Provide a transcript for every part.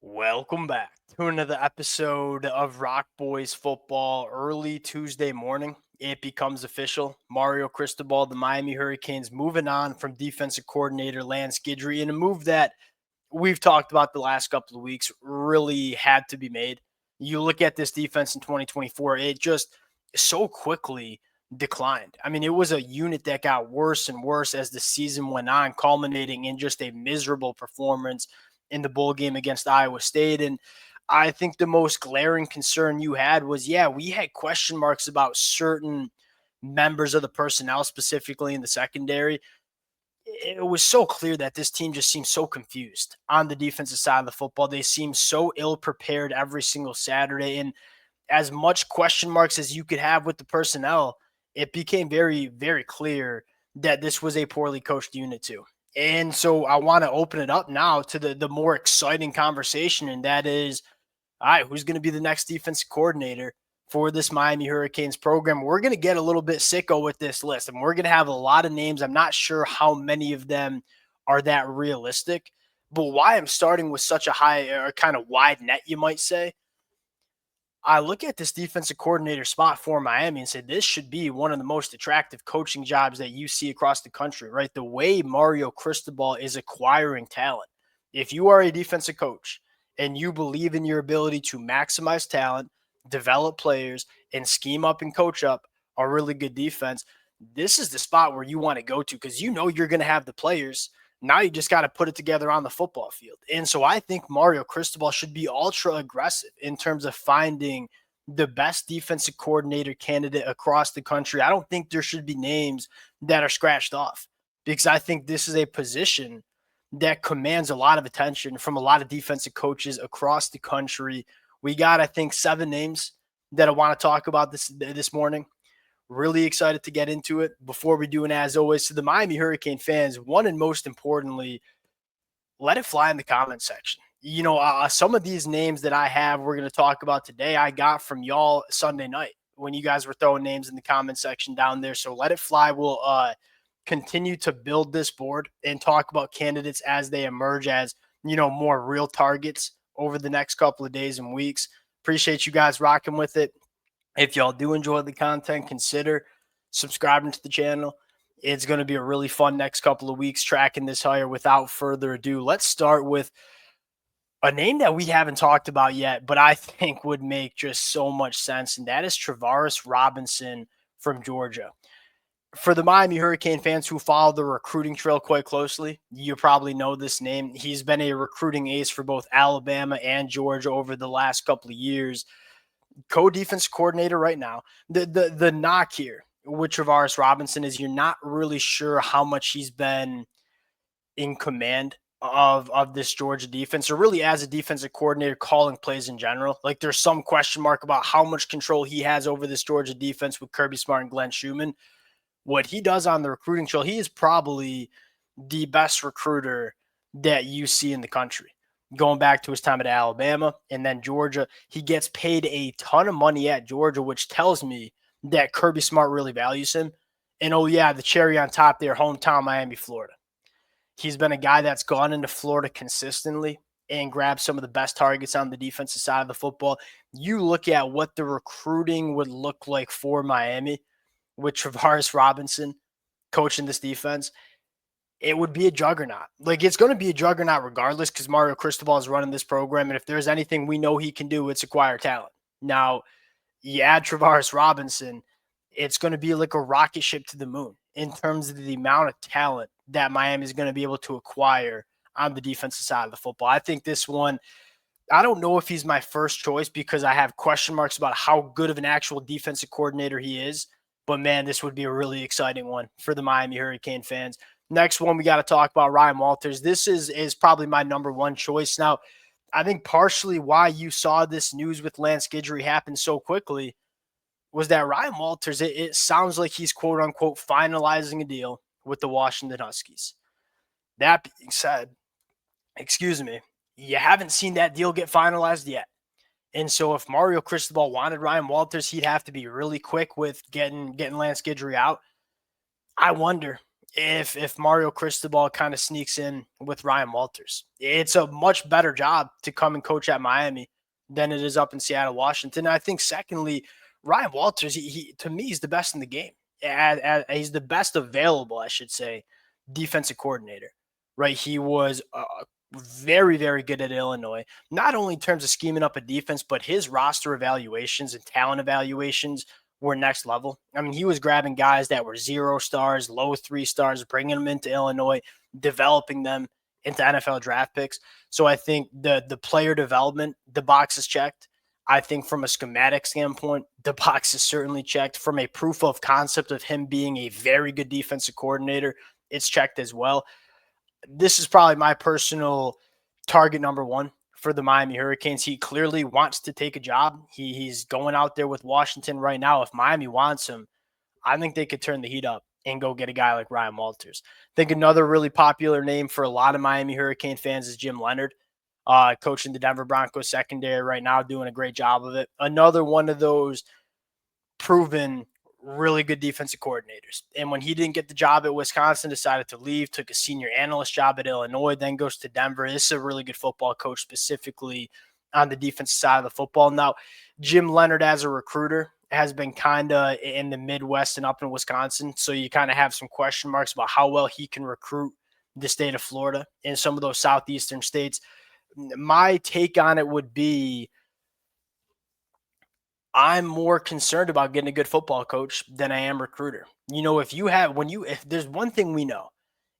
Welcome back to another episode of Rock Boys Football. Early Tuesday morning, it becomes official. Mario Cristobal, the Miami Hurricanes, moving on from defensive coordinator Lance Guidry in a move that we've talked about the last couple of weeks really had to be made. You look at this defense in 2024, it just so quickly declined. I mean, it was a unit that got worse and worse as the season went on, culminating in just a miserable performance in the bowl game against Iowa State. And I think the most glaring concern you had was, yeah, we had question marks about certain members of the personnel, specifically in the secondary. It was so clear that this team just seems so confused on the defensive side of the football. They seem so ill prepared every single Saturday. And as much question marks as you could have with the personnel, it became very, very clear that this was a poorly coached unit too. And so I want to open it up now to the more exciting conversation, and that is, all right, who's going to be the next defensive coordinator for this Miami Hurricanes program? We're going to get a little bit sicko with this list, and we're going to have a lot of names. I'm not sure how many of them are that realistic, but why I'm starting with such a high or kind of wide net, you might say, I look at this defensive coordinator spot for Miami and say this should be one of the most attractive coaching jobs that you see across the country, right? The way Mario Cristobal is acquiring talent. If you are a defensive coach and you believe in your ability to maximize talent, develop players, and scheme up and coach up a really good defense, this is the spot where you want to go to because you know you're going to have the players. Now you just got to put it together on the football field. And so I think Mario Cristobal should be ultra aggressive in terms of finding the best defensive coordinator candidate across the country. I don't think there should be names that are scratched off because I think this is a position that commands a lot of attention from a lot of defensive coaches across the country. We got, I think, 7 names that I want to talk about this morning. Really excited to get into it. Before we do, and as always, to the Miami Hurricane fans, one and most importantly, let it fly in the comment section. You know, some of these names that I have, we're going to talk about today, I got from y'all Sunday night when you guys were throwing names in the comment section down there. So let it fly. We'll continue to build this board and talk about candidates as they emerge as, you know, more real targets over the next couple of days and weeks. Appreciate you guys rocking with it. If y'all do enjoy the content, consider subscribing to the channel. It's going to be a really fun next couple of weeks tracking this higher. Without further ado, let's start with a name that we haven't talked about yet, but I think would make just so much sense, and that is Travaris Robinson from Georgia. For the Miami Hurricane fans who follow the recruiting trail quite closely, you probably know this name. He's been a recruiting ace for both Alabama and Georgia over the last couple of years. Co-defense coordinator right now. The knock here with Travaris Robinson is you're not really sure how much he's been in command of this Georgia defense, or really as a defensive coordinator calling plays in general. Like there's some question mark about how much control he has over this Georgia defense with Kirby Smart and Glenn Schumann. What he does on the recruiting trail, he is probably the best recruiter that you see in the country. Going back to his time at Alabama and then Georgia, he gets paid a ton of money at Georgia, which tells me that Kirby Smart really values him. And oh yeah, the cherry on top there, hometown Miami, Florida. He's been a guy that's gone into Florida consistently and grabbed some of the best targets on the defensive side of the football. You look at what the recruiting would look like for Miami with Travaris Robinson coaching this defense, it would be a juggernaut. Like it's going to be a juggernaut regardless because Mario Cristobal is running this program. And if there's anything we know he can do, it's acquire talent. Now, you add Travaris Robinson, it's going to be like a rocket ship to the moon in terms of the amount of talent that Miami is going to be able to acquire on the defensive side of the football. I think this one, I don't know if he's my first choice because I have question marks about how good of an actual defensive coordinator he is. But man, this would be a really exciting one for the Miami Hurricane fans. Next one, we got to talk about Ryan Walters. This is probably my number one choice. Now, I think partially why you saw this news with Lance Guidry happen so quickly was that Ryan Walters, it sounds like he's quote unquote finalizing a deal with the Washington Huskies. That being said, excuse me, you haven't seen that deal get finalized yet. And so if Mario Cristobal wanted Ryan Walters, he'd have to be really quick with getting Lance Guidry out. I wonder if Mario Cristobal kind of sneaks in with Ryan Walters. It's a much better job to come and coach at Miami than it is up in Seattle, Washington. And I think secondly, Ryan Walters, he to me, he's the best in the game. He's the best available, I should say, defensive coordinator, right? He was very, very good at Illinois, not only in terms of scheming up a defense, but his roster evaluations and talent evaluations were next level. I mean, he was grabbing guys that were 0 stars, low 3 stars, bringing them into Illinois, developing them into NFL draft picks. So I think the player development, the box is checked. I think from a schematic standpoint, the box is certainly checked. From a proof of concept of him being a very good defensive coordinator, it's checked as well. This is probably my personal target number one for the Miami Hurricanes. He clearly wants to take a job. He's going out there with Washington right now. If Miami wants him, I think they could turn the heat up and go get a guy like Ryan Walters. I think another really popular name for a lot of Miami Hurricane fans is Jim Leonard, coaching the Denver Broncos secondary right now, doing a great job of it. Another one of those proven really good defensive coordinators. And when he didn't get the job at Wisconsin, decided to leave, took a senior analyst job at Illinois, then goes to Denver. This is a really good football coach, specifically on the defensive side of the football. Now, Jim Leonard as a recruiter has been kind of in the Midwest and up in Wisconsin. So you kind of have some question marks about how well he can recruit the state of Florida and some of those southeastern states. My take on it would be, I'm more concerned about getting a good football coach than I am recruiter. You know, if there's one thing we know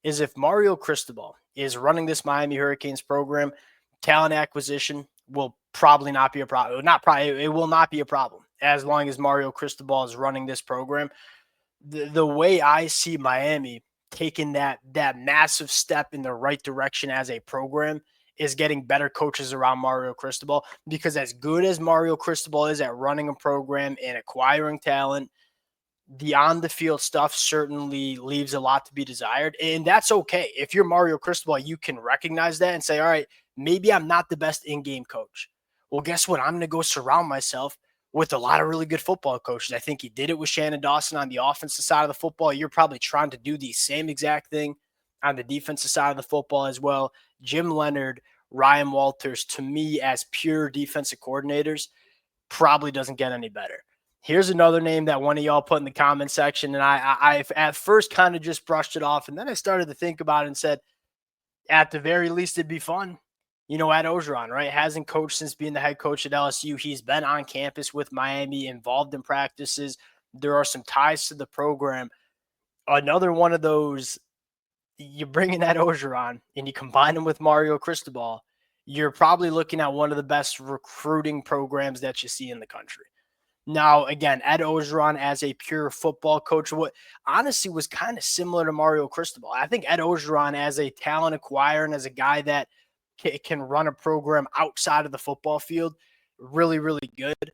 is if Mario Cristobal is running this Miami Hurricanes program, talent acquisition will probably not be a problem. It will not be a problem as long as Mario Cristobal is running this program. The way I see Miami taking that massive step in the right direction as a program is getting better coaches around Mario Cristobal, because as good as Mario Cristobal is at running a program and acquiring talent, the on the field stuff certainly leaves a lot to be desired. And that's okay. If you're Mario Cristobal, you can recognize that and say, all right, maybe I'm not the best in-game coach. Well, guess what? I'm going to go surround myself with a lot of really good football coaches. I think he did it with Shannon Dawson on the offensive side of the football. You're probably trying to do the same exact thing on the defensive side of the football as well. Jim Leonard, Ryan Walters, to me, as pure defensive coordinators, probably doesn't get any better. Here's another name that one of y'all put in the comment section, and I at first kind of just brushed it off, and then I started to think about it and said, at the very least, it'd be fun. You know, Ed Orgeron, right? Hasn't coached since being the head coach at LSU. He's been on campus with Miami, involved in practices. There are some ties to the program. Another one of those, you bring in Ed Orgeron and you combine him with Mario Cristobal, you're probably looking at one of the best recruiting programs that you see in the country. Now, again, Ed Orgeron as a pure football coach, what honestly was kind of similar to Mario Cristobal. I think Ed Orgeron as a talent acquirer and as a guy that can run a program outside of the football field, really, really good.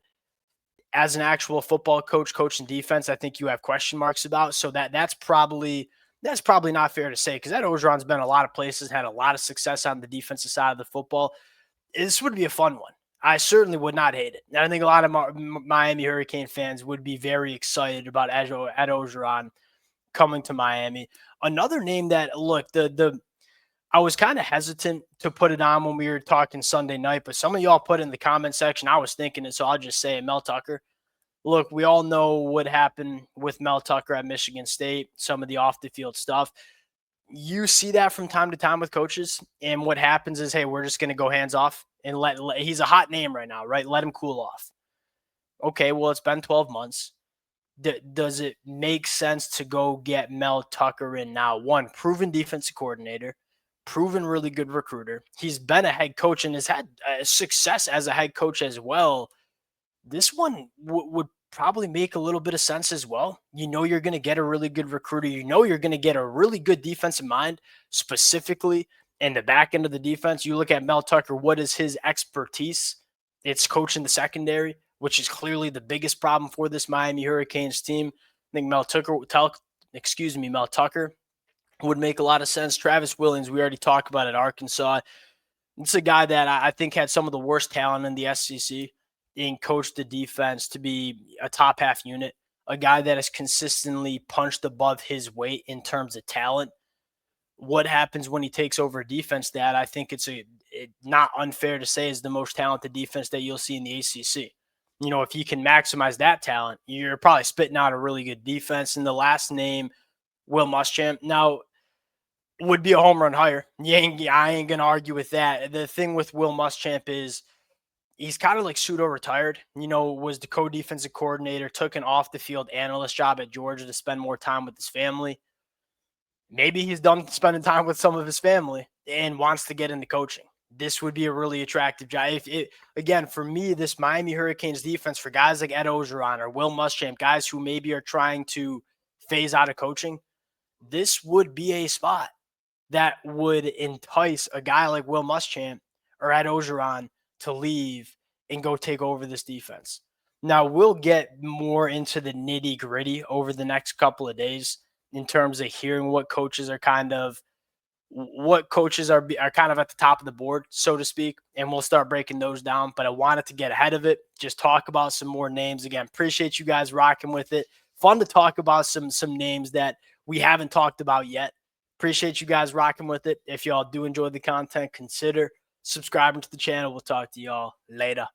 As an actual football coach, coaching defense, I think you have question marks about. So that's probably not fair to say, because Ed Orgeron's been a lot of places, had a lot of success on the defensive side of the football. This would be a fun one. I certainly would not hate it. And I think a lot of Miami Hurricane fans would be very excited about Ed Orgeron coming to Miami. Another name that, look, I was kind of hesitant to put it on when we were talking Sunday night, but some of y'all put it in the comment section. I was thinking it, so I'll just say it. Mel Tucker. Look, we all know what happened with Mel Tucker at Michigan State, some of the off-the-field stuff. You see that from time to time with coaches, and what happens is, hey, we're just going to go hands off and he's a hot name right now, right? Let him cool off. Okay, well, it's been 12 months. Does it make sense to go get Mel Tucker in now? One, proven defensive coordinator, proven really good recruiter. He's been a head coach and has had success as a head coach as well. This one would probably make a little bit of sense as well. You know, you're going to get a really good recruiter. You know, you're going to get a really good defensive mind, specifically in the back end of the defense. You look at Mel Tucker, what is his expertise? It's coaching the secondary, which is clearly the biggest problem for this Miami Hurricanes team. I think Mel Tucker would make a lot of sense. Travis Williams, we already talked about at Arkansas. It's a guy that I think had some of the worst talent in the SEC and coached the defense to be a top half unit a guy that has consistently punched above his weight in terms of talent. What happens when he takes over a defense that I think it's not unfair to say is the most talented defense that you'll see in the ACC? If you can maximize that talent, you're probably spitting out a really good defense. And the last name, Will Muschamp, now would be a home run hire. I ain't gonna argue with that. The thing with Will Muschamp is he's kind of like pseudo retired. Was the co-defensive coordinator, took an off the field analyst job at Georgia to spend more time with his family. Maybe he's done spending time with some of his family and wants to get into coaching. This would be a really attractive job. Again, for me, this Miami Hurricanes defense, for guys like Ed Orgeron or Will Muschamp, guys who maybe are trying to phase out of coaching, this would be a spot that would entice a guy like Will Muschamp or Ed Orgeron to leave and go take over this defense. Now, we'll get more into the nitty-gritty over the next couple of days in terms of hearing what coaches are kind of at the top of the board, so to speak, and we'll start breaking those down. But I wanted to get ahead of it, just talk about some more names. Again, appreciate you guys rocking with it. Fun to talk about some names that we haven't talked about yet. Appreciate you guys rocking with it. If y'all do enjoy the content, consider subscribing to the channel. We'll talk to y'all later.